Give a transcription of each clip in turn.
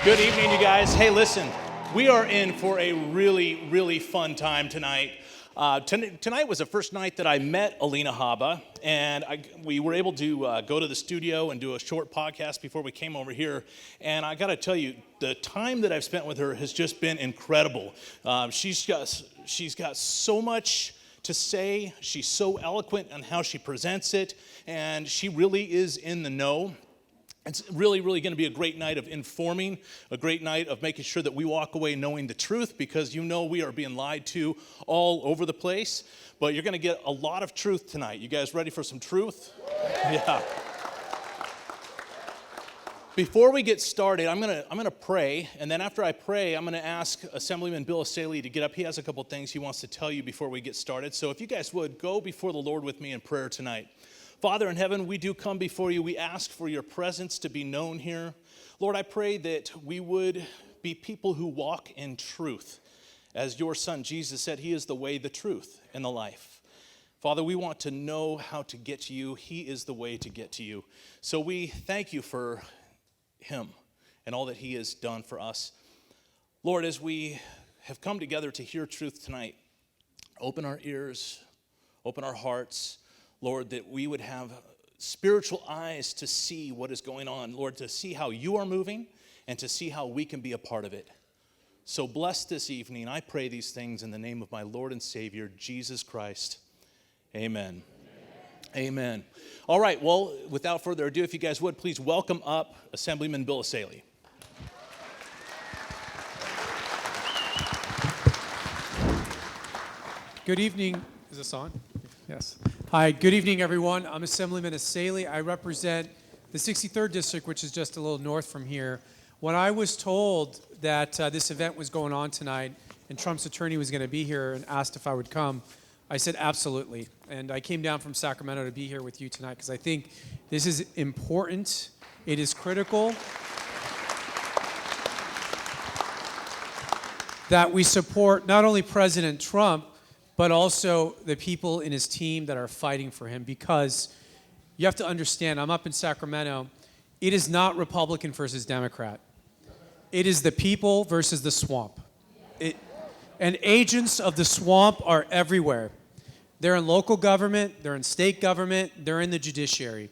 Good evening, you guys. Hey, listen, we are in for a really, really fun time tonight. Tonight was the first night that I met Alina Habba, and we were able to go to the studio and do a short podcast before we came over here. And I got to tell you, the time that I've spent with her has just been incredible. She's got so much to say. She's so eloquent on how she presents it, and she really is in the know. It's really, really going to be a great night of informing, a great night of making sure that we walk away knowing the truth, because you know we are being lied to all over the place. But you're going to get a lot of truth tonight. You guys ready for some truth? Yeah. Before we get started, I'm gonna pray, and then after I pray, I'm going to ask Assemblyman Bill Asaley to get up. He has a couple things he wants to tell you before we get started. So if you guys would, go before the Lord with me in prayer tonight. Father in heaven, we do come before you. We ask for your presence to be known here. Lord, I pray that we would be people who walk in truth. As your son Jesus said, he is the way, the truth, and the life. Father, we want to know how to get to you. He is the way to get to you. So we thank you for him and all that he has done for us. Lord, as we have come together to hear truth tonight, open our ears, open our hearts, Lord, that we would have spiritual eyes to see what is going on. Lord, to see how you are moving and to see how we can be a part of it. So bless this evening. I pray these things in the name of my Lord and Savior, Jesus Christ. Amen. Amen. All right, well, without further ado, if you guys would, please welcome up Assemblyman Bill Asaley. Good evening. Is this on? Yes. Hi, good evening, everyone. I'm Assemblyman Asaley. I represent the 63rd District, which is just a little north from here. When I was told that this event was going on tonight and Trump's attorney was going to be here and asked if I would come, I said absolutely. And I came down from Sacramento to be here with you tonight because I think this is important. It is critical that we support not only President Trump, but also the people in his team that are fighting for him, because you have to understand, I'm up in Sacramento, it is not Republican versus Democrat. It is the people versus the swamp. And agents of the swamp are everywhere. They're in local government, they're in state government, they're in the judiciary.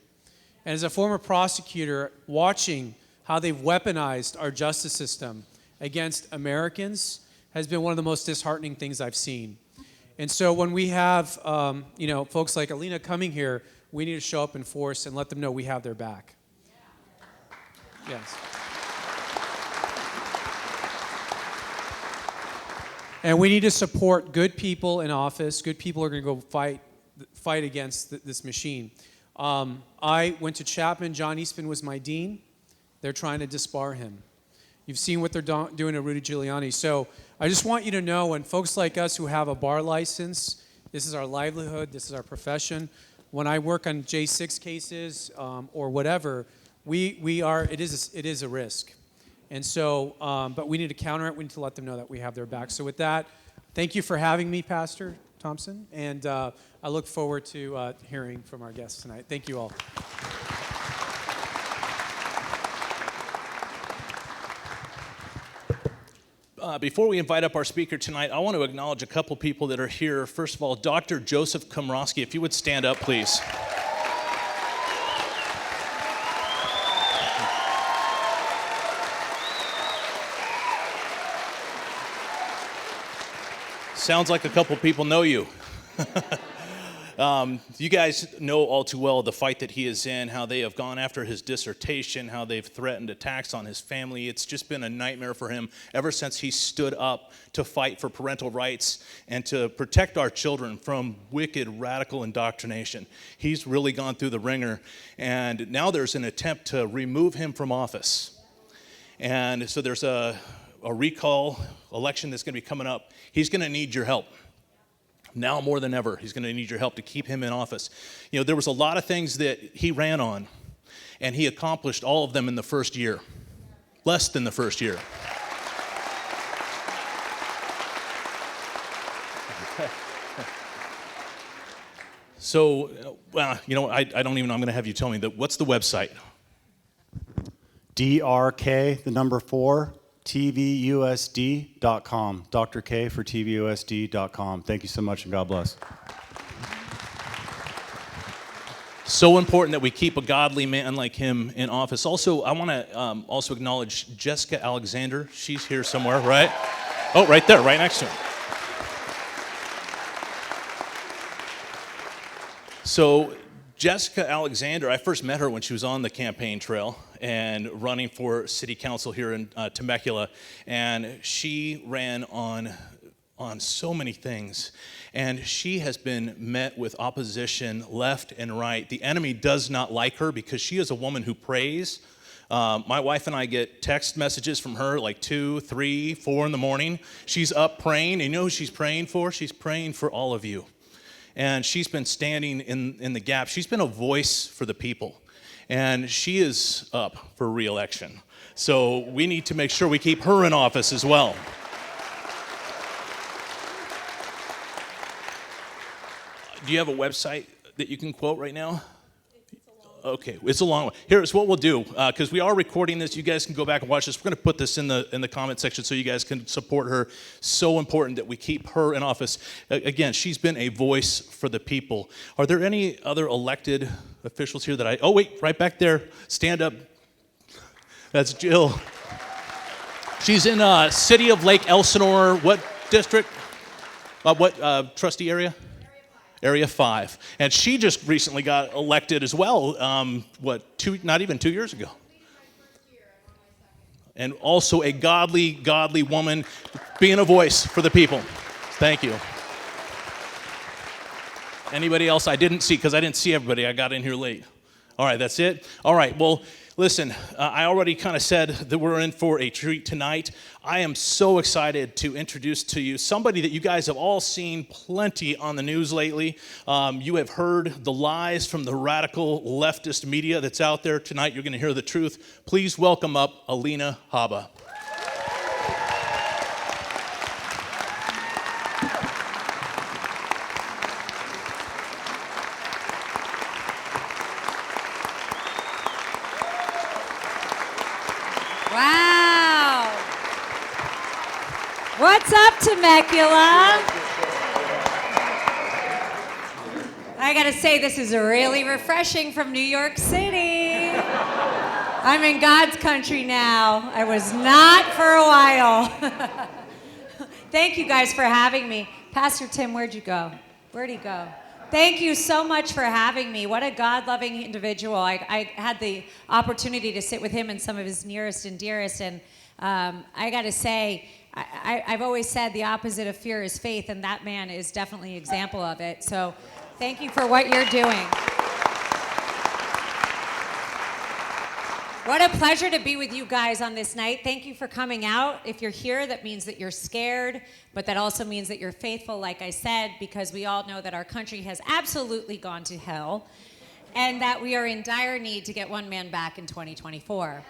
And as a former prosecutor, watching how they've weaponized our justice system against Americans has been one of the most disheartening things I've seen. And so when we have, folks like Alina coming here, we need to show up in force and let them know we have their back. Yes. And we need to support good people in office. Good people are going to go fight against this machine. I went to Chapman. John Eastman was my dean. They're trying to disbar him. You've seen what they're doing to Rudy Giuliani. So I just want you to know, when folks like us who have a bar license, this is our livelihood, this is our profession. When I work on J6 cases or whatever, it is a risk. And so, but we need to counter it. We need to let them know that we have their back. So with that, thank you for having me, Pastor Thompson. And I look forward to hearing from our guests tonight. Thank you all. Before we invite up our speaker tonight, I want to acknowledge a couple people that are here. First of all, Dr. Joseph Komrosky, if you would stand up, please. Sounds like a couple people know you. You guys know all too well the fight that he is in, how they have gone after his dissertation, how they've threatened attacks on his family. It's just been a nightmare for him ever since he stood up to fight for parental rights and to protect our children from wicked, radical indoctrination. He's really gone through the ringer, and now there's an attempt to remove him from office. And so there's a recall election that's going to be coming up. He's going to need your help. Now more than ever, he's going to need your help to keep him in office. You know, there was a lot of things that he ran on, and he accomplished all of them in the first year. Less than the first year. So, I don't even know, I'm going to have you tell me, what's the website? DRK, the number 4, TVUSD.com. Dr. K for TVUSD.com. Thank you so much, and God bless. So important that we keep a godly man like him in office. Also, I want to also acknowledge Jessica Alexander. She's here somewhere, right? Oh, right there, right next to him. So Jessica Alexander, I first met her when she was on the campaign trail and running for city council here in Temecula, and she ran on so many things, and she has been met with opposition left and right. The enemy does not like her because she is a woman who prays. My wife and I get text messages from her like 2, 3, 4 in the morning. She's up praying, and you know who she's praying for? She's praying for all of you. And she's been standing in the gap. She's been a voice for the people, and she is up for re-election. So we need to make sure we keep her in office as well. Do you have a website that you can quote right now? Okay, it's a long one. Here's what we'll do, because we are recording this. You guys can go back and watch this. We're going to put this in the comment section so you guys can support her. So important that we keep her in office. Again, she's been a voice for the people. Are there any other elected officials here that oh wait, right back there. Stand up. That's Jill. She's in City of Lake Elsinore. What district? What trustee area? Area 5. And she just recently got elected as well, not even 2 years ago. And also a godly woman being a voice for the people. Thank you. Anybody else I didn't see, because I didn't see everybody. I got in here late. All right, that's it? All right, well, listen, I already kind of said that we're in for a treat tonight. I am so excited to introduce to you somebody that you guys have all seen plenty on the news lately. You have heard the lies from the radical leftist media that's out there. Tonight you're going to hear the truth. Please welcome up Alina Habba. Wow. What's up, Temecula? I gotta say, this is really refreshing from New York City. I'm in God's country now. I was not for a while. Thank you guys for having me. Pastor Tim, where'd you go? Where'd he go? Thank you so much for having me. What a God-loving individual. I had the opportunity to sit with him and some of his nearest and dearest, and I got to say, I've always said the opposite of fear is faith, and that man is definitely an example of it. So thank you for what you're doing. What a pleasure to be with you guys on this night. Thank you for coming out. If you're here, that means that you're scared, but that also means that you're faithful, like I said, because we all know that our country has absolutely gone to hell and that we are in dire need to get one man back in 2024.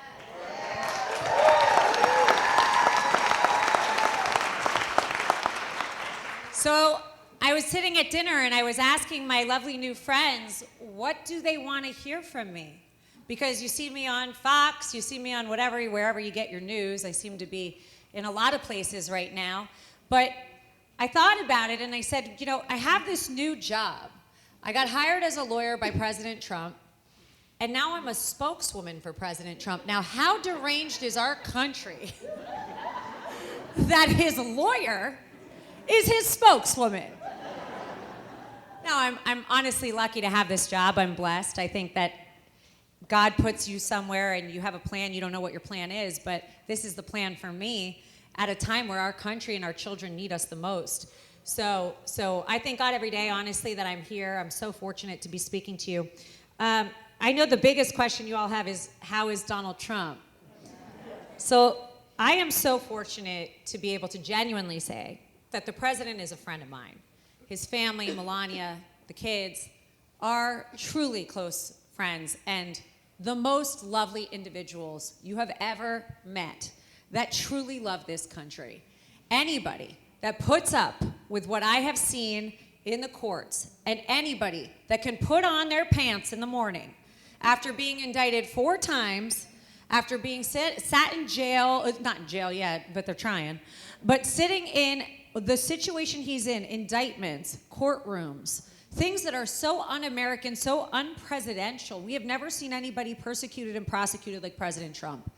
So I was sitting at dinner and I was asking my lovely new friends, what do they want to hear from me? Because you see me on Fox, you see me on wherever you get your news. I seem to be in a lot of places right now. But I thought about it and I said, you know, I have this new job. I got hired as a lawyer by President Trump, and now I'm a spokeswoman for President Trump. Now, how deranged is our country that his lawyer is his spokeswoman? Now, I'm honestly lucky to have this job. I'm blessed. I think that God puts you somewhere and you have a plan. You don't know what your plan is, but this is the plan for me at a time where our country and our children need us the most. So I thank God every day, honestly, that I'm here. I'm so fortunate to be speaking to you. I know the biggest question you all have is, how is Donald Trump? So I am so fortunate to be able to genuinely say that the president is a friend of mine. His family, Melania, the kids, are truly close friends and the most lovely individuals you have ever met that truly love this country. Anybody that puts up with what I have seen in the courts, and anybody that can put on their pants in the morning after being indicted 4 times, after being sat in jail, not in jail yet, but they're trying, but sitting in the situation he's in, indictments, courtrooms, things that are so un-American, so unpresidential. We have never seen anybody persecuted and prosecuted like President Trump.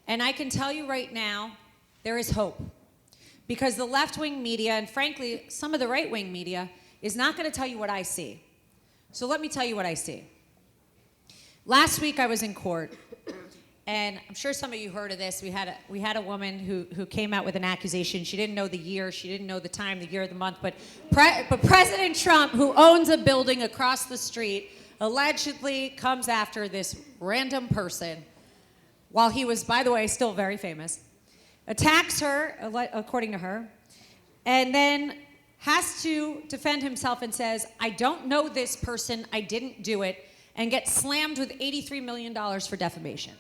And I can tell you right now, there is hope. Because the left-wing media, and frankly, some of the right-wing media, is not going to tell you what I see. So let me tell you what I see. Last week I was in court, and I'm sure some of you heard of this. We had a woman who came out with an accusation. She didn't know the year, she didn't know the time, the year, the month, but President Trump, who owns a building across the street, allegedly comes after this random person, while he was, by the way, still very famous, attacks her, according to her, and then has to defend himself and says, I don't know this person, I didn't do it, and gets slammed with $83 million for defamation.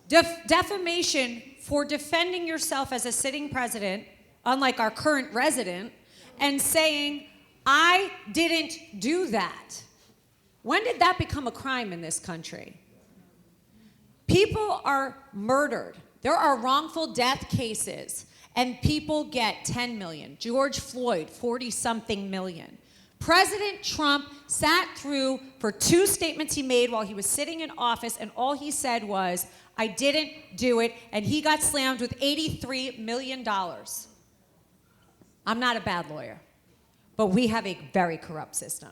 Defamation for defending yourself as a sitting president, unlike our current resident, and saying, I didn't do that. When did that become a crime in this country? People are murdered. There are wrongful death cases, and people get 10 million. George Floyd, 40-something million. President Trump sat through for 2 statements he made while he was sitting in office, and all he said was, I didn't do it, and he got slammed with $83 million. I'm not a bad lawyer, but we have a very corrupt system.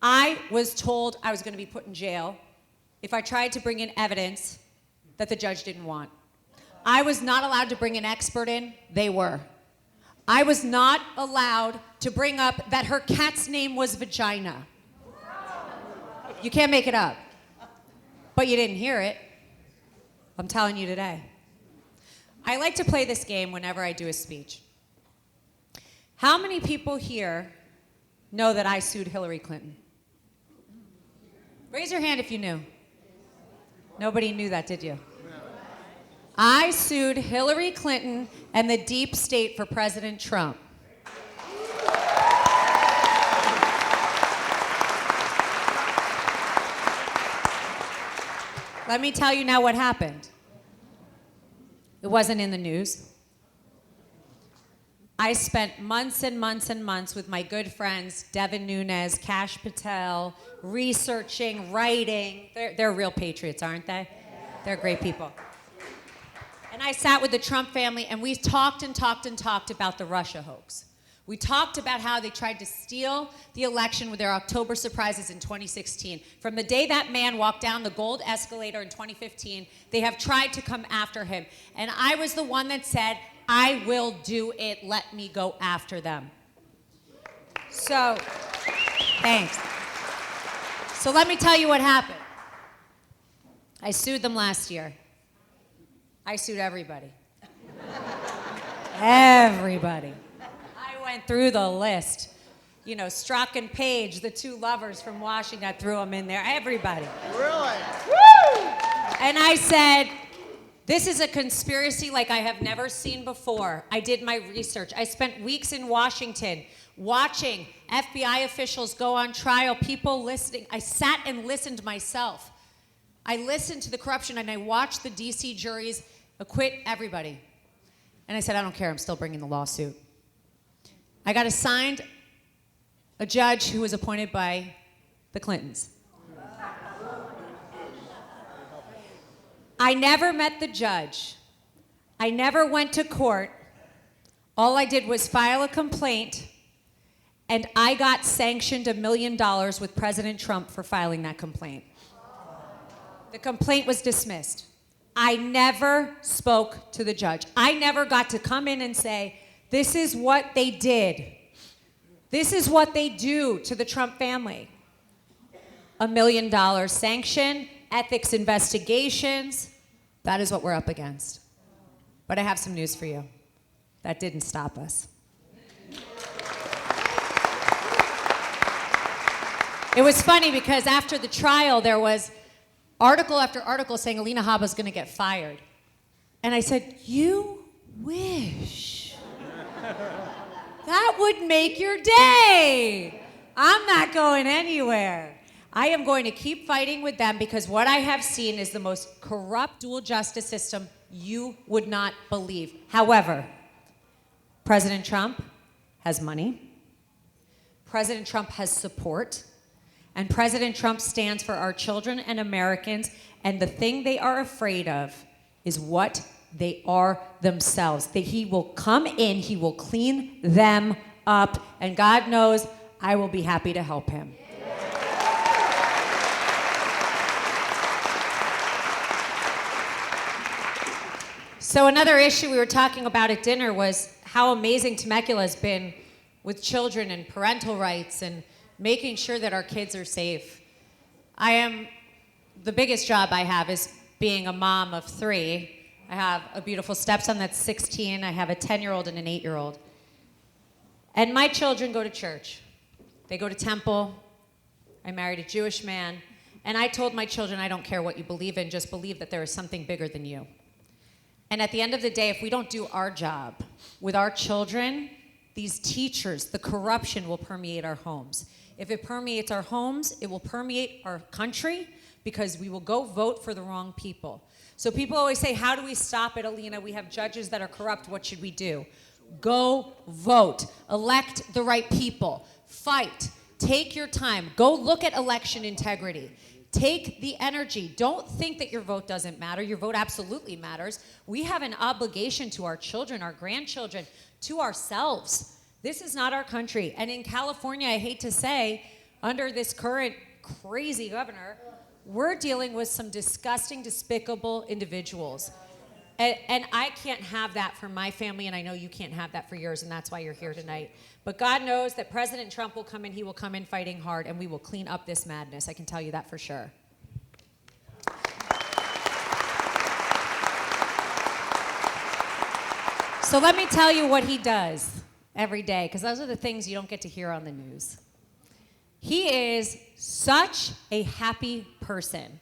I was told I was going to be put in jail if I tried to bring in evidence that the judge didn't want. I was not allowed to bring an expert in. They were. I was not allowed to bring up that her cat's name was Vagina. You can't make it up. But you didn't hear it. I'm telling you today. I like to play this game whenever I do a speech. How many people here know that I sued Hillary Clinton? Raise your hand if you knew. Nobody knew that, did you? I sued Hillary Clinton and the deep state for President Trump. Let me tell you now what happened. It wasn't in the news. I spent months and months and months with my good friends, Devin Nunes, Kash Patel, researching, writing. They're real patriots, aren't they? They're great people. And I sat with the Trump family, and we talked and talked and talked about the Russia hoax. We talked about how they tried to steal the election with their October surprises in 2016. From the day that man walked down the gold escalator in 2015, they have tried to come after him. And I was the one that said, I will do it. Let me go after them. So, thanks. So let me tell you what happened. I sued them last year. I sued everybody. Everybody. I went through the list. You know, Strzok and Page, the 2 lovers from Washington, I threw them in there. Everybody. Really? Woo! And I said, this is a conspiracy like I have never seen before. I did my research. I spent weeks in Washington watching FBI officials go on trial, people listening. I sat and listened myself. I listened to the corruption, and I watched the D.C. juries acquit everybody. And I said, I don't care, I'm still bringing the lawsuit. I got assigned a judge who was appointed by the Clintons. I never met the judge. I never went to court. All I did was file a complaint, and I got sanctioned $1 million with President Trump for filing that complaint. The complaint was dismissed. I never spoke to the judge. I never got to come in and say, this is what they did. This is what they do to the Trump family. $1 million sanction, ethics investigations. That is what we're up against. But I have some news for you. That didn't stop us. It was funny because after the trial, there was article after article saying Alina Habba is going to get fired. And I said, you wish. That would make your day. I'm not going anywhere. I am going to keep fighting with them because what I have seen is the most corrupt dual justice system you would not believe. However, President Trump has money. President Trump has support. And President Trump stands for our children and Americans. And the thing they are afraid of is what they are themselves. That he will come in, he will clean them up. And God knows I will be happy to help him. So another issue we were talking about at dinner was how amazing Temecula has been with children and parental rights and making sure that our kids are safe. The biggest job I have is being a mom of 3. I have a beautiful stepson that's 16. I have a 10-year-old and an 8-year-old. And my children go to church. They go to temple. I married a Jewish man. And I told my children, I don't care what you believe in, just believe that there is something bigger than you. And at the end of the day, if we don't do our job with our children, these teachers, the corruption will permeate our homes. If it permeates our homes, it will permeate our country because we will go vote for the wrong people. So people always say, how do we stop it, Alina? We have judges that are corrupt. What should we do? Go vote. Elect the right people. Fight. Take your time. Go look at election integrity. Take the energy. Don't think that your vote doesn't matter. Your vote absolutely matters. We have an obligation to our children, our grandchildren, to ourselves. This is not our country. And in California, I hate to say, under this current crazy governor, we're dealing with some disgusting, despicable individuals. And I can't have that for my family, and I know you can't have that for yours, and that's why you're here tonight. But God knows that President Trump will come in, he will come in fighting hard, and we will clean up this madness. I can tell you that for sure. So let me tell you what he does every day, because those are the things you don't get to hear on the news. He is such a happy person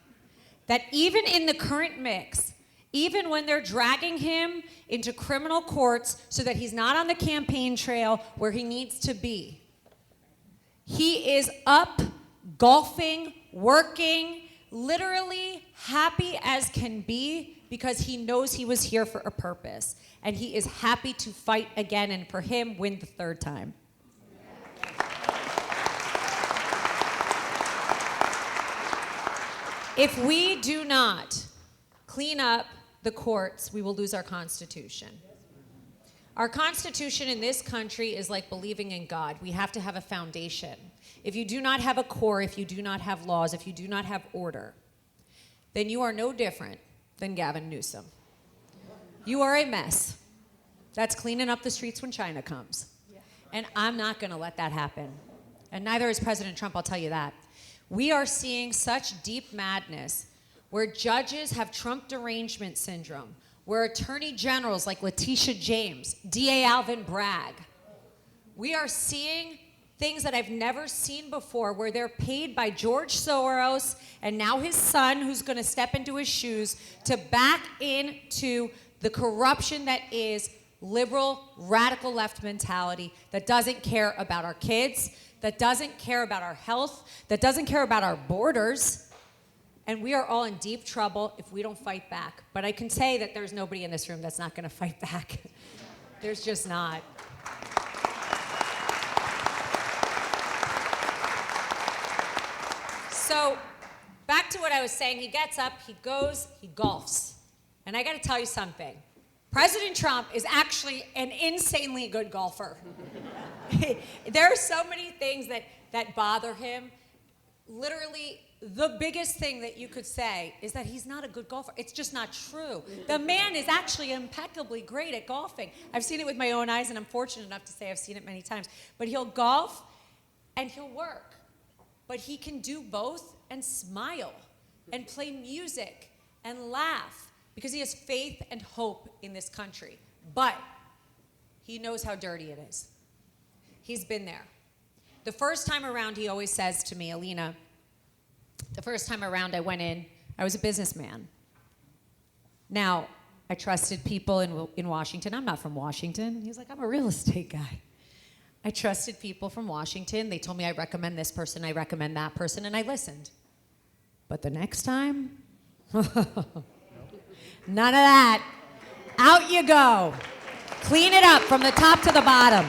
that even in the current mix, even when they're dragging him into criminal courts so that he's not on the campaign trail where he needs to be, he is up, golfing, working, literally happy as can be because he knows he was here for a purpose. And he is happy to fight again and for him win the 3rd time. If we do not clean up the courts, we will lose our Constitution. Our Constitution in this country is like believing in God. We have to have a foundation. If you do not have a core, if you do not have laws, if you do not have order, then you are no different than Gavin Newsom. You are a mess. That's cleaning up the streets when China comes. And I'm not going to let that happen. And neither is President Trump, I'll tell you that. We are seeing such deep madness where judges have Trump derangement syndrome, where attorney generals like Letitia James, DA Alvin Bragg, we are seeing things that I've never seen before where they're paid by George Soros and now his son, who's going to step into his shoes, to back into the corruption that is liberal, radical left mentality that doesn't care about our kids, that doesn't care about our health, that doesn't care about our borders. And we are all in deep trouble if we don't fight back. But I can say that there's nobody in this room that's not going to fight back. There's just not. So back to what I was saying, he gets up, he goes, he golfs. And I got to tell you something. President Trump is actually an insanely good golfer. There are so many things that bother him. Literally, the biggest thing that you could say is that he's not a good golfer. It's just not true. The man is actually impeccably great at golfing. I've seen it with my own eyes, and I'm fortunate enough to say I've seen it many times. But he'll golf, and he'll work. But he can do both and smile and play music and laugh because he has faith and hope in this country. But he knows how dirty it is. He's been there. The first time around, he always says to me, Alina, the first time around I went in, I was a businessman. Now, I trusted people in Washington. I'm not from Washington. He's like, I'm a real estate guy. I trusted people from Washington. They told me I recommend this person, I recommend that person, and I listened. But the next time, none of that. Out you go. Clean it up from the top to the bottom.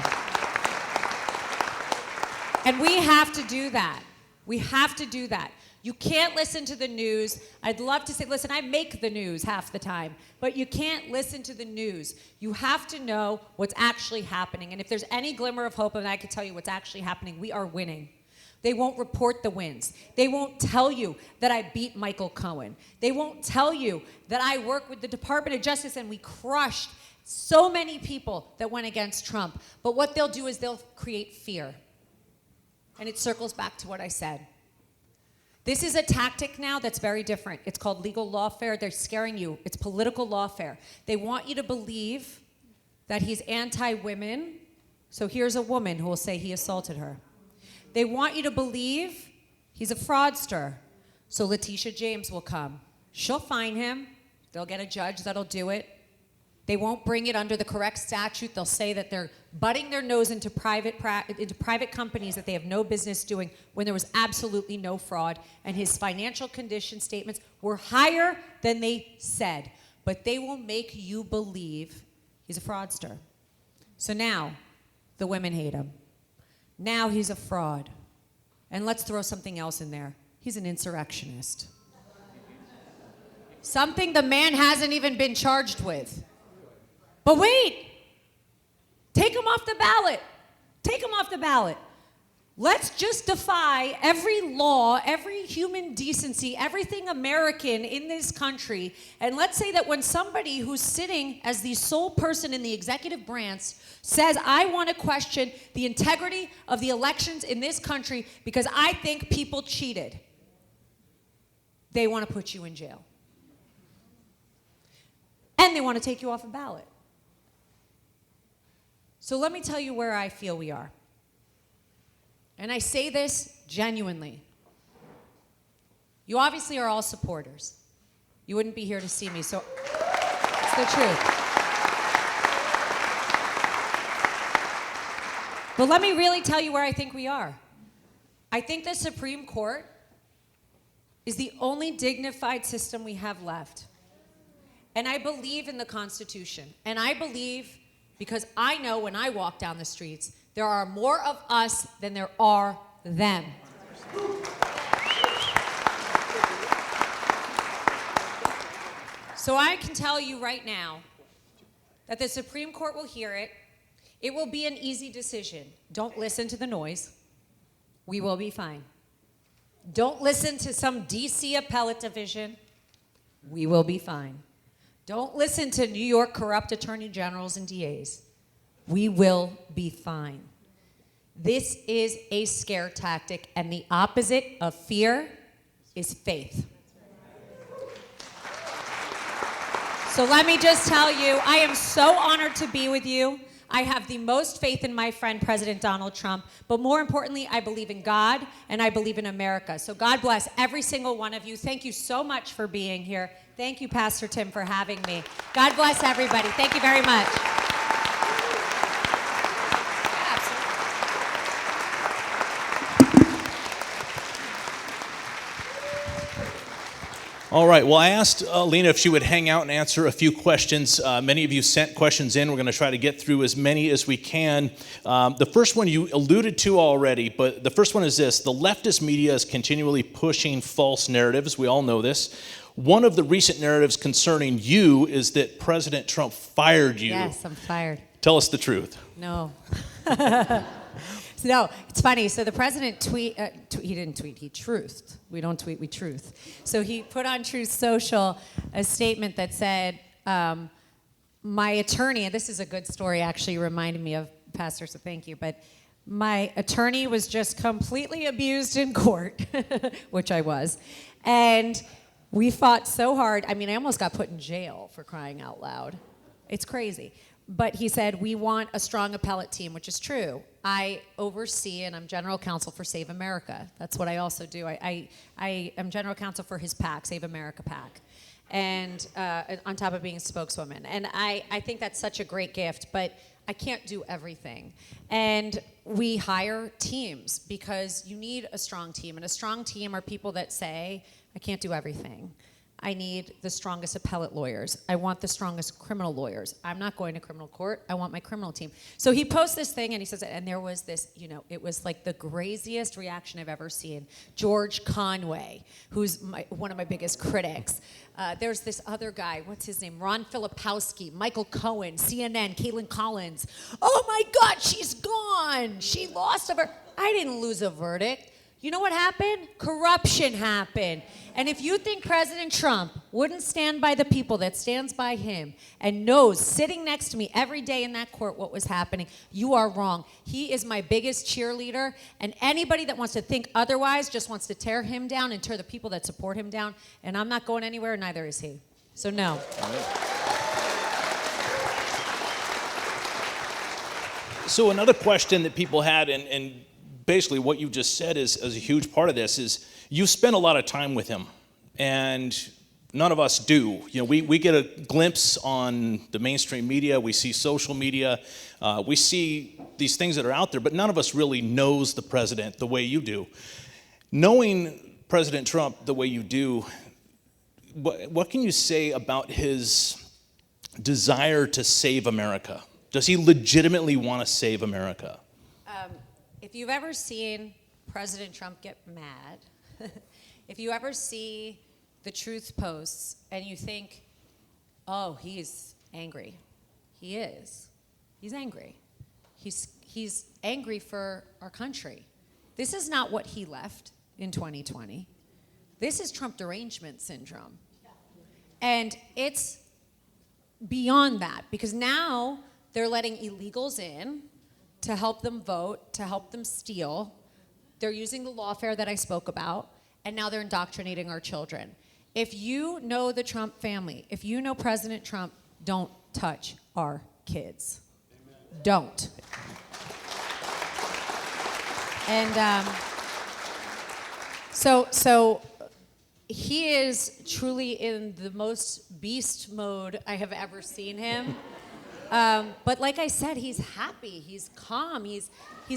And we have to do that. We have to do that. You can't listen to the news. I'd love to say, listen, I make the news half the time, but you can't listen to the news. You have to know what's actually happening. And if there's any glimmer of hope, and I can tell you what's actually happening, we are winning. They won't report the wins. They won't tell you that I beat Michael Cohen. They won't tell you that I work with the Department of Justice and we crushed so many people that went against Trump. But what they'll do is they'll create fear. And it circles back to what I said. This is a tactic now that's very different. It's called legal lawfare. They're scaring you. It's political lawfare. They want you to believe that he's anti-women. So here's a woman who will say he assaulted her. They want you to believe he's a fraudster. So Letitia James will come. She'll fine him. They'll get a judge that'll do it. They won't bring it under the correct statute. They'll say that they're butting their nose into private companies that they have no business doing when there was absolutely no fraud, and his financial condition statements were higher than they said. But they will make you believe he's a fraudster. So now the women hate him. Now he's a fraud. And let's throw something else in there. He's an insurrectionist. Something the man hasn't even been charged with. But wait, take him off the ballot. Take him off the ballot. Let's just defy every law, every human decency, everything American in this country. And let's say that when somebody who's sitting as the sole person in the executive branch says, I want to question the integrity of the elections in this country because I think people cheated, they want to put you in jail. And they want to take you off a ballot. So let me tell you where I feel we are. And I say this genuinely. You obviously are all supporters. You wouldn't be here to see me, so it's the truth. But let me really tell you where I think we are. I think the Supreme Court is the only dignified system we have left. And I believe in the Constitution. And I believe, because I know when I walk down the streets, there are more of us than there are them. So I can tell you right now that the Supreme Court will hear it. It will be an easy decision. Don't listen to the noise. We will be fine. Don't listen to some DC appellate division. We will be fine. Don't listen to New York corrupt attorney generals and DAs. We will be fine. This is a scare tactic, and the opposite of fear is faith. So let me just tell you, I am so honored to be with you. I have the most faith in my friend, President Donald Trump. But more importantly, I believe in God, and I believe in America. So God bless every single one of you. Thank you so much for being here. Thank you, Pastor Tim, for having me. God bless everybody. Thank you very much. All right, well, I asked Alina if she would hang out and answer a few questions. Many of you sent questions in. We're going to try to get through as many as we can. The first one you alluded to already, but the first one is this. The leftist media is continually pushing false narratives. We all know this. One of the recent narratives concerning you is that President Trump fired you. Yes, I'm fired. Tell us the truth. No. No, it's funny. So the president he didn't tweet, he truthed. We don't tweet, we truth. So he put on Truth Social a statement that said, my attorney, and this is a good story, actually reminded me of Pastor, so thank you, but my attorney was just completely abused in court, which I was, and we fought so hard. I mean, I almost got put in jail for crying out loud. It's crazy. But he said, we want a strong appellate team, which is true. I oversee, and I'm general counsel for Save America. That's what I also do. I am general counsel for his PAC, Save America PAC, and on top of being a spokeswoman. And I think that's such a great gift. But I can't do everything. And we hire teams because you need a strong team. And a strong team are people that say, I can't do everything. I need the strongest appellate lawyers. I want the strongest criminal lawyers. I'm not going to criminal court. I want my criminal team. So he posts this thing and he says, and there was this, it was like the craziest reaction I've ever seen. George Conway, who's one of my biggest critics. There's this other guy, what's his name? Ron Filipowski, Michael Cohen, CNN, Caitlin Collins. Oh my God, she's gone. She lost I didn't lose a verdict. You know what happened? Corruption happened. And if you think President Trump wouldn't stand by the people that stands by him and knows sitting next to me every day in that court what was happening, you are wrong. He is my biggest cheerleader, and anybody that wants to think otherwise just wants to tear him down and tear the people that support him down, and I'm not going anywhere, neither is he. So no. So another question that people had, and basically what you just said is a huge part of this, is you spend a lot of time with him, and none of us do. We get a glimpse on the mainstream media, we see social media, we see these things that are out there, but none of us really knows the president the way you do. Knowing President Trump the way you do, what can you say about his desire to save America? Does he legitimately want to save America? If you've ever seen President Trump get mad, if you ever see the truth posts and you think, oh, he's angry. He is. He's angry. He's angry for our country. This is not what he left in 2020. This is Trump derangement syndrome. And it's beyond that, because now they're letting illegals in to help them vote, to help them steal. They're using the lawfare that I spoke about, and now they're indoctrinating our children. If you know the Trump family, if you know President Trump, don't touch our kids. Amen. Don't. And so he is truly in the most beast mode I have ever seen him. But like I said, he's happy, he's calm, he's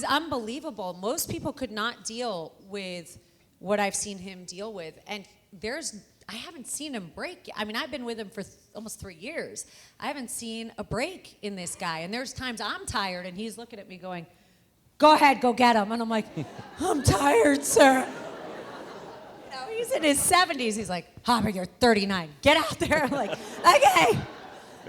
unbelievable. Most people could not deal with what I've seen him deal with. And I haven't seen him break. I mean, I've been with him for almost 3 years. I haven't seen a break in this guy. And there's times I'm tired and he's looking at me going, go ahead, go get him. And I'm like, I'm tired, sir. He's in his 70s. He's like, Habba, you're 39. Get out there. I'm like, okay.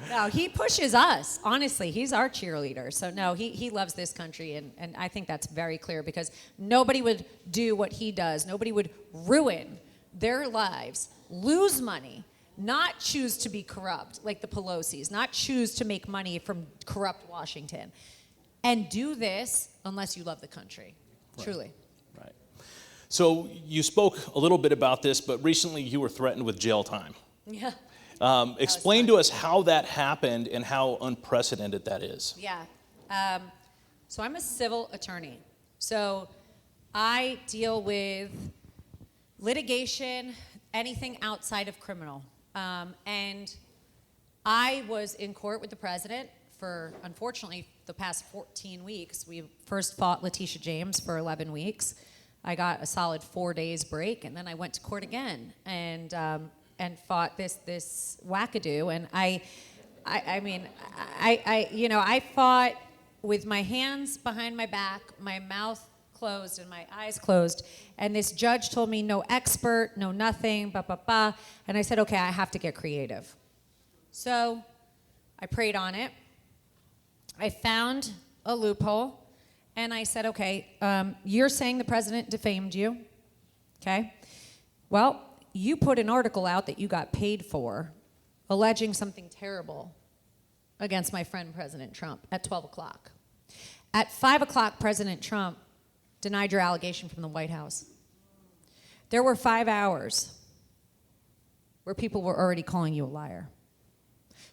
No, he pushes us. Honestly, he's our cheerleader. So no, he loves this country, and I think that's very clear, because nobody would do what he does. Nobody would ruin their lives, lose money, not choose to be corrupt like the Pelosi's, not choose to make money from corrupt Washington, and do this unless you love the country, truly. Right. So you spoke a little bit about this, but recently you were threatened with jail time. Yeah. Explain to us how that happened and how unprecedented that is. Yeah. So I'm a civil attorney. So I deal with litigation, anything outside of criminal. And I was in court with the president for, unfortunately, the past 14 weeks. We first fought Letitia James for 11 weeks. I got a solid 4 days break, and then I went to court again. And fought this wackadoo, and I fought with my hands behind my back, my mouth closed, and my eyes closed. And this judge told me no expert, no nothing, And I said, okay, I have to get creative. So I prayed on it. I found a loophole, and I said, okay, you're saying the president defamed you, okay? Well, you put an article out that you got paid for, alleging something terrible against my friend President Trump at 12 o'clock. At 5 o'clock, President Trump denied your allegation from the White House. There were 5 hours where people were already calling you a liar.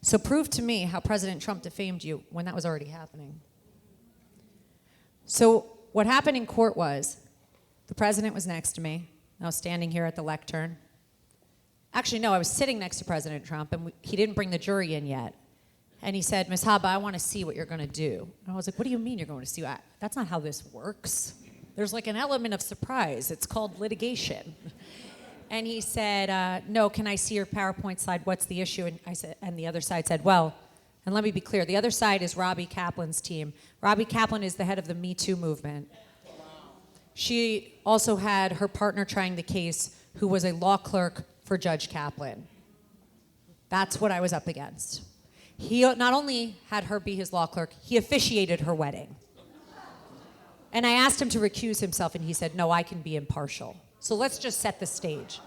So prove to me how President Trump defamed you when that was already happening. So what happened in court was, the president was next to me. I was standing here at the lectern. Actually, no, I was sitting next to President Trump, and he didn't bring the jury in yet. And he said, Ms. Habba, I want to see what you're going to do. And I was like, what do you mean you're going to see? That's not how this works. There's like an element of surprise. It's called litigation. And he said, no, can I see your PowerPoint slide? What's the issue? And I said, and the other side said, well, and let me be clear, the other side is Robbie Kaplan's team. Robbie Kaplan is the head of the Me Too movement. She also had her partner trying the case, who was a law clerk for Judge Kaplan. That's what I was up against. He not only had her be his law clerk, he officiated her wedding. And I asked him to recuse himself, and he said, no, I can be impartial. So let's just set the stage.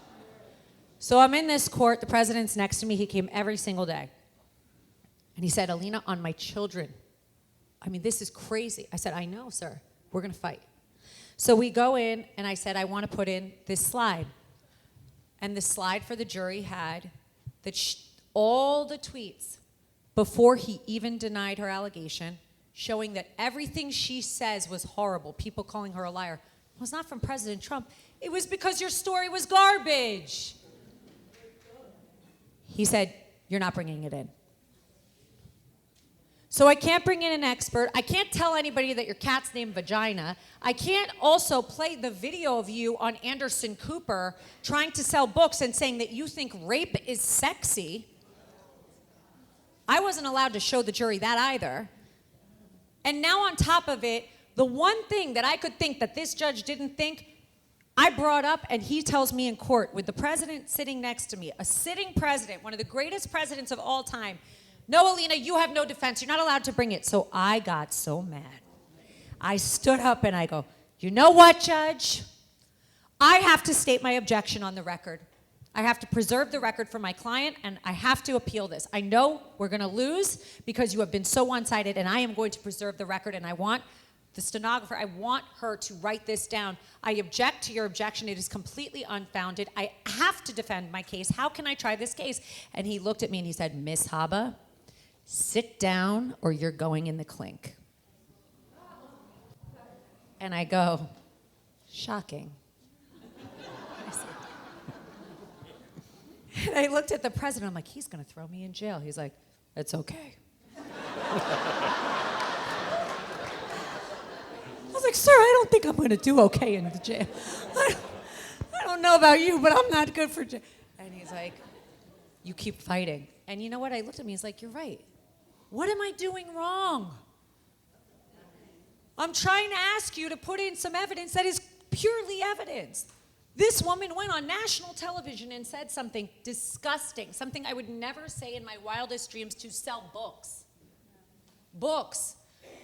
So I'm in this court, the president's next to me, he came every single day. And he said, Alina, on my children, I mean, this is crazy. I said, I know, sir, we're gonna fight. So we go in, and I said, I wanna put in this slide. And the slide for the jury had that all the tweets before he even denied her allegation, showing that everything she says was horrible, people calling her a liar, was not from President Trump. It was because your story was garbage. He said, you're not bringing it in. So I can't bring in an expert. I can't tell anybody that your cat's named Vagina. I can't also play the video of you on Anderson Cooper trying to sell books and saying that you think rape is sexy. I wasn't allowed to show the jury that either. And now on top of it, the one thing that I could think that this judge didn't think, I brought up, and he tells me in court with the president sitting next to me, a sitting president, one of the greatest presidents of all time, no, Alina, you have no defense. You're not allowed to bring it. So I got so mad. I stood up and I go, you know what, Judge? I have to state my objection on the record. I have to preserve the record for my client, and I have to appeal this. I know we're going to lose because you have been so one-sided, and I am going to preserve the record, and I want the stenographer, I want her to write this down. I object to your objection. It is completely unfounded. I have to defend my case. How can I try this case? And he looked at me and he said, Miss Habba, sit down or you're going in the clink. And I go, shocking. And I looked at the president. I'm like, he's going to throw me in jail. He's like, it's okay. I was like, sir, I don't think I'm going to do okay in the jail. I don't know about you, but I'm not good for jail. And he's like, you keep fighting. And you know what? I looked at me. He's like, you're right. What am I doing wrong? I'm trying to ask you to put in some evidence that is purely evidence. This woman went on national television and said something disgusting, something I would never say in my wildest dreams, to sell books. Books.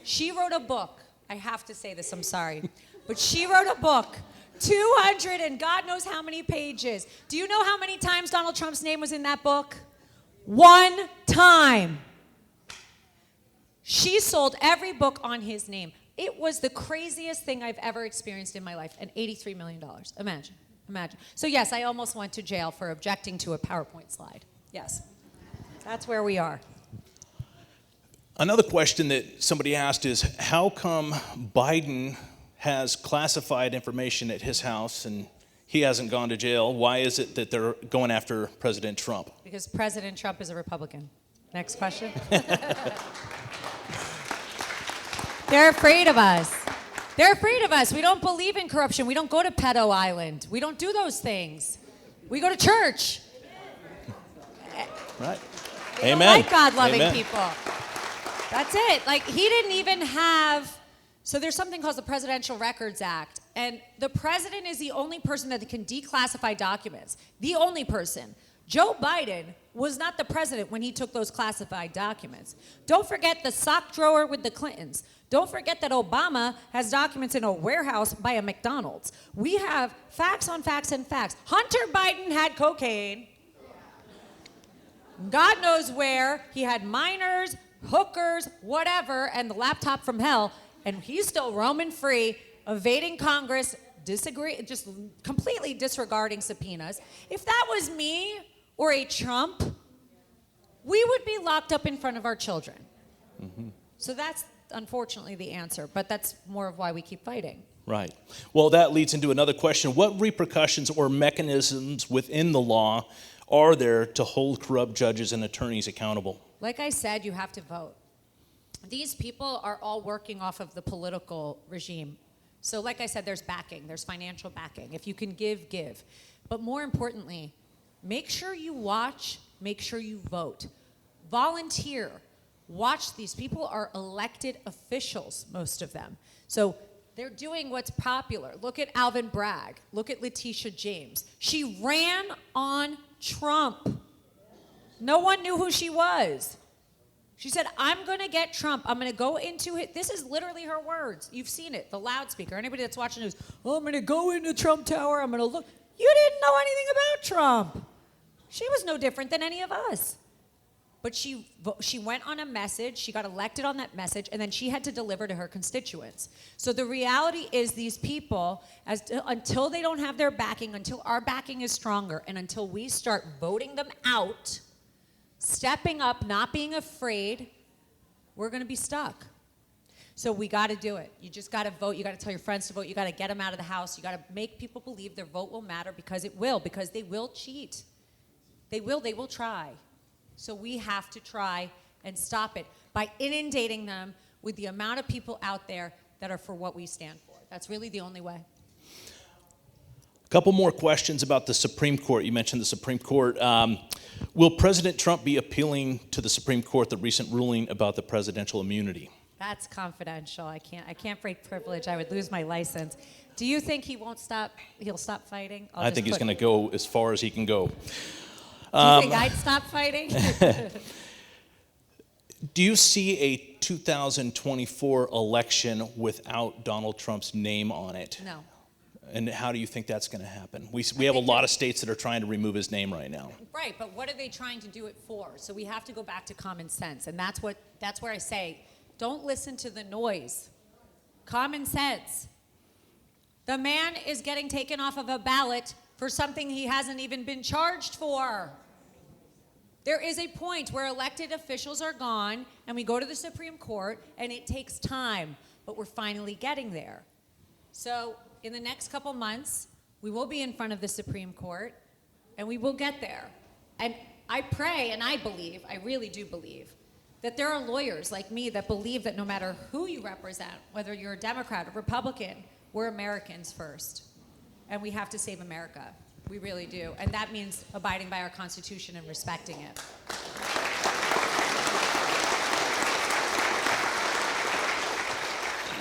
She wrote a book. I have to say this, I'm sorry. But she wrote a book, 200 and God knows how many pages. Do you know how many times Donald Trump's name was in that book? 1 time. She sold every book on his name. It was the craziest thing I've ever experienced in my life, and $83 million. Imagine. So yes, I almost went to jail for objecting to a PowerPoint slide. Yes, that's where we are. Another question that somebody asked is, how come Biden has classified information at his house and he hasn't gone to jail? Why is it that they're going after President Trump? Because President Trump is a Republican. Next question. They're afraid of us. They're afraid of us. We don't believe in corruption. We don't go to Pedo Island. We don't do those things. We go to church. Right. They Amen. don't like God-loving Amen. people. That's it. Like, he didn't even have, so there's something called the Presidential Records Act, and the president is the only person that can declassify documents. The only person. Joe Biden was not the president when he took those classified documents. Don't forget the sock drawer with the Clintons. Don't forget that Obama has documents in a warehouse by a McDonald's. We have facts on facts and facts. Hunter Biden had cocaine. God knows where. He had minors, hookers, whatever, and the laptop from hell, and he's still roaming free, evading Congress, just completely disregarding subpoenas. If that was me or a Trump, we would be locked up in front of our children. Mm-hmm. So that's unfortunately the answer, but that's more of why we keep fighting. Right. Well, that leads into another question. What repercussions or mechanisms within the law are there to hold corrupt judges and attorneys accountable? Like I said, you have to vote. These people are all working off of the political regime. So like I said, there's backing, there's financial backing. If you can give, give. But more importantly, make sure you watch, make sure you vote. Volunteer. Watch, these people are elected officials, most of them. So they're doing what's popular. Look at Alvin Bragg. Look at Letitia James. She ran on Trump. No one knew who she was. She said, I'm going to get Trump. I'm going to go into it. This is literally her words. You've seen it, the loudspeaker. Anybody that's watching news, oh, I'm going to go into Trump Tower. I'm going to look. You didn't know anything about Trump. She was no different than any of us. But she went on a message, she got elected on that message, and then she had to deliver to her constituents. So the reality is these people, until they don't have their backing, until our backing is stronger, and until we start voting them out, stepping up, not being afraid, we're going to be stuck. So we got to do it. You just got to vote. You got to tell your friends to vote. You got to get them out of the house. You got to make people believe their vote will matter, because it will, because they will cheat. They will try. So we have to try and stop it by inundating them with the amount of people out there that are for what we stand for. That's really the only way. A couple more questions about the Supreme Court. You mentioned the Supreme Court. Will President Trump be appealing to the Supreme Court the recent ruling about the presidential immunity? That's confidential. I can't break privilege. I would lose my license. Do you think he'll stop fighting? I think he's going to go as far as he can go. Do you think I'd stop fighting? Do you see a 2024 election without Donald Trump's name on it? No. And how do you think that's going to happen? We have a lot of states that are trying to remove his name right now. Right, but what are they trying to do it for? So we have to go back to common sense, and that's where I say, don't listen to the noise. Common sense. The man is getting taken off of a ballot for something he hasn't even been charged for. There is a point where elected officials are gone and we go to the Supreme Court and it takes time, but we're finally getting there. So in the next couple months, we will be in front of the Supreme Court and we will get there. And I pray and I believe, I really do believe, that there are lawyers like me that believe that no matter who you represent, whether you're a Democrat or Republican, we're Americans first. And we have to save America. We really do. And that means abiding by our Constitution and respecting it.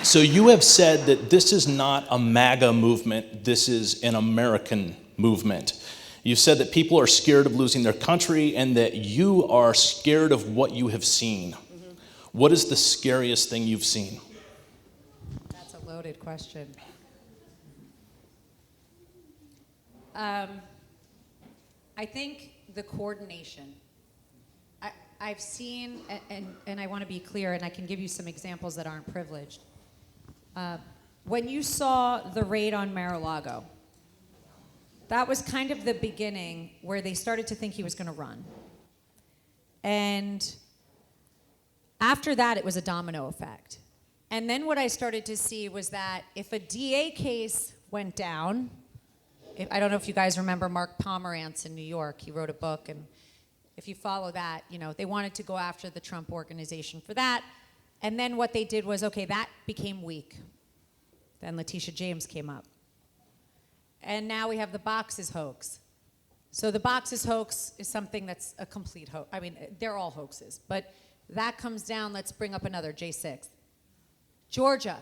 So you have said that this is not a MAGA movement, this is an American movement. You've said that people are scared of losing their country and that you are scared of what you have seen. Mm-hmm. What is the scariest thing you've seen? That's a loaded question. I think the coordination. I've seen, and I want to be clear, and I can give you some examples that aren't privileged. When you saw the raid on Mar-a-Lago, that was kind of the beginning where they started to think he was going to run. And after that, it was a domino effect. And then what I started to see was that if a DA case went down, I don't know if you guys remember Mark Pomerantz in New York. He wrote a book, and if you follow that, they wanted to go after the Trump organization for that. And then what they did was, okay, that became weak. Then Letitia James came up. And now we have the boxes hoax. So the boxes hoax is something that's a complete hoax. I mean, they're all hoaxes. But that comes down, let's bring up another, J6. Georgia,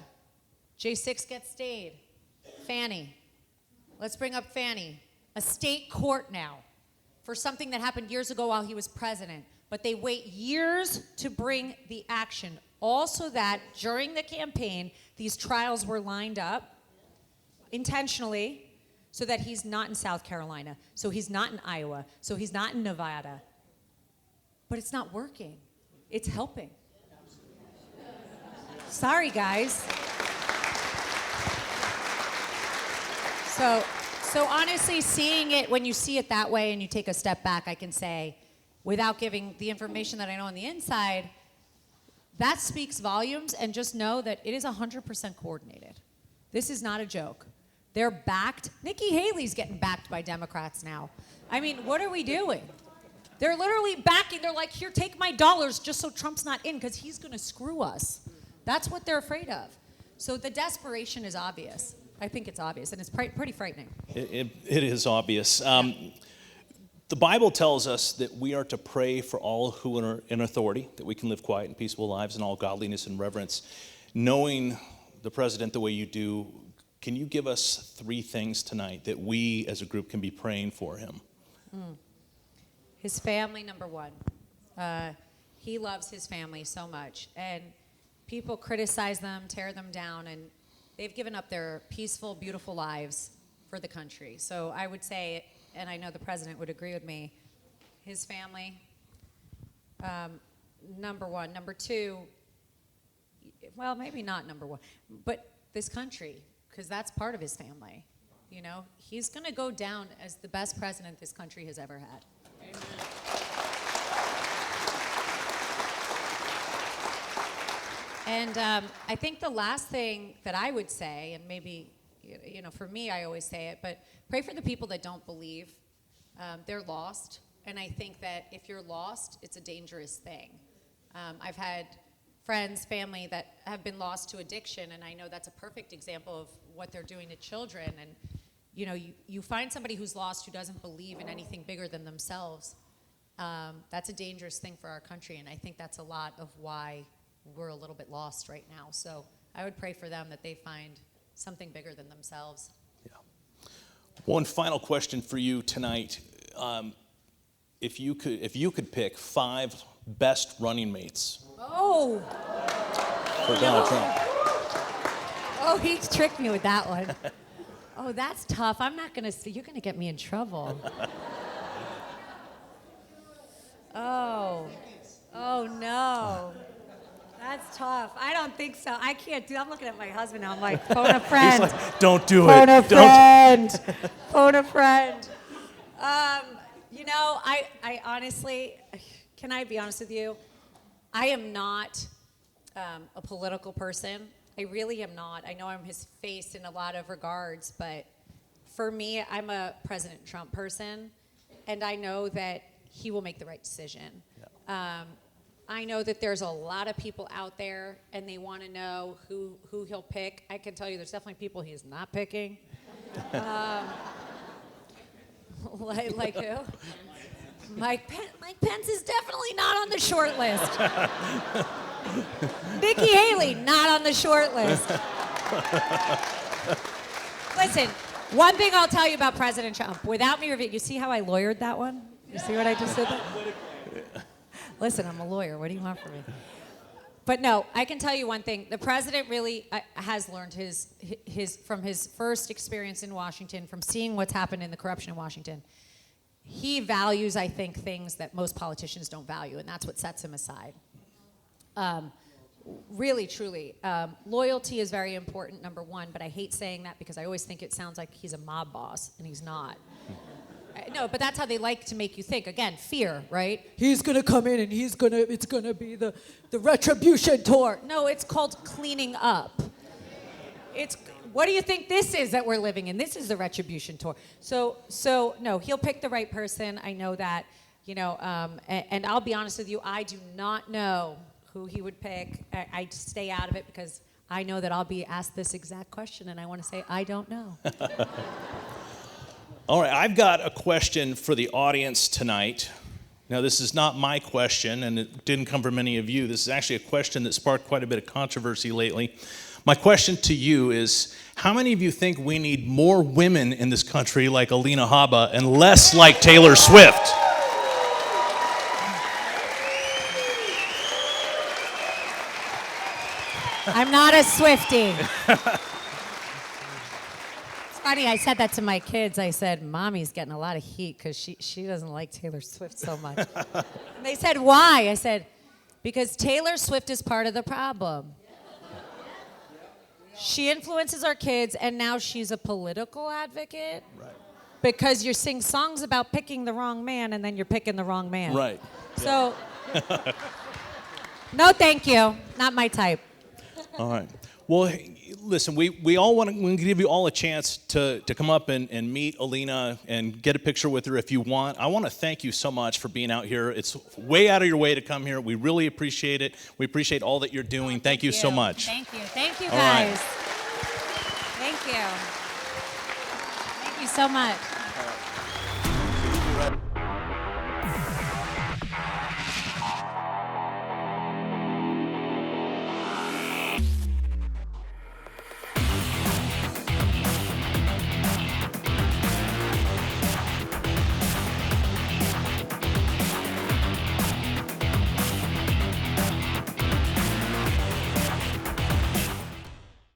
J6 gets stayed. Fannie. Let's bring up Fannie. A state court now for something that happened years ago while he was president. But they wait years to bring the action. Also that during the campaign, these trials were lined up intentionally so that he's not in South Carolina, so he's not in Iowa, so he's not in Nevada. But it's not working. It's helping. Sorry, guys. So honestly, seeing it, when you see it that way and you take a step back, I can say, without giving the information that I know on the inside, that speaks volumes, and just know that it is 100% coordinated. This is not a joke. They're backed. Nikki Haley's getting backed by Democrats now. I mean, what are we doing? They're literally backing. They're like, here, take my dollars just so Trump's not in because he's going to screw us. That's what they're afraid of. So the desperation is obvious. I think it's obvious, and it's pretty frightening. It is obvious. The Bible tells us that we are to pray for all who are in authority, that we can live quiet and peaceful lives in all godliness and reverence. Knowing the president the way you do, can you give us 3 things tonight that we as a group can be praying for him? His family, number one. He loves his family so much. And people criticize them, tear them down, and they've given up their peaceful, beautiful lives for the country. So I would say, and I know the president would agree with me, his family, number one. Number 2, well, maybe not number 1, but this country, because that's part of his family. You know, he's going to go down as the best president this country has ever had. Amen. And I think the last thing that I would say, and maybe, you know, for me, I always say it, but pray for the people that don't believe. They're lost. And I think that if you're lost, it's a dangerous thing. I've had friends, family that have been lost to addiction, and I know that's a perfect example of what they're doing to children. And, you know, you find somebody who's lost who doesn't believe in anything bigger than themselves. That's a dangerous thing for our country, and I think that's a lot of why we're a little bit lost right now. So I would pray for them that they find something bigger than themselves. Yeah. One final question for you tonight. If you could pick 5 best running mates Oh, for Donald Trump. oh, he tricked me with that one. Oh, that's tough. I'm not going to, you're going to get me in trouble. Oh no. That's tough. I don't think so. I can't do. I'm looking at my husband now. I'm like, phone a friend. He's like, don't do Phone it. a friend. Phone a friend. You know, I honestly, can I be honest with you? I am not a political person. I really am not. I know I'm his face in a lot of regards, but for me, I'm a President Trump person, and I know that he will make the right decision. Yeah. I know that there's a lot of people out there, and they want to know who he'll pick. I can tell you there's definitely people he's not picking. Like who? Mike Pence is definitely not on the short list. Nikki Haley, not on the short list. Listen, one thing I'll tell you about President Trump, without me reviewing, you see how I lawyered that one? You see what I just did there? Listen, I'm a lawyer. What do you want from me? But no, I can tell you one thing. The president really has learned his from his first experience in Washington, from seeing what's happened in the corruption in Washington. He values, I think, things that most politicians don't value, and that's what sets him aside. Really, truly. Loyalty is very important, number one, but I hate saying that because I always think it sounds like he's a mob boss, and he's not. No, but that's how they like to make you think. Again, fear, right? He's going to come in and it's going to be the retribution tour. No, it's called cleaning up. What do you think this is that we're living in? This is the retribution tour. So no, he'll pick the right person. I know that, you know, and I'll be honest with you, I do not know who he would pick. I stay out of it because I know that I'll be asked this exact question, and I want to say, I don't know. All right, I've got a question for the audience tonight. Now, this is not my question, and it didn't come from any of you. This is actually a question that sparked quite a bit of controversy lately. My question to you is, how many of you think we need more women in this country like Alina Habba and less like Taylor Swift? I'm not a Swiftie. Funny, I said that to my kids. I said, Mommy's getting a lot of heat because she doesn't like Taylor Swift so much. And they said, why? I said, because Taylor Swift is part of the problem. She influences our kids, and now she's a political advocate. Right. Because you sing songs about picking the wrong man, and then you're picking the wrong man. Right. So, no thank you. Not my type. All right. Well, listen, we all want to give you all a chance to come up and meet Alina and get a picture with her if you want. I want to thank you so much for being out here. It's way out of your way to come here. We really appreciate it. We appreciate all that you're doing. Thank you so much. Thank you. Thank you, All right. guys. Thank you. Thank you so much.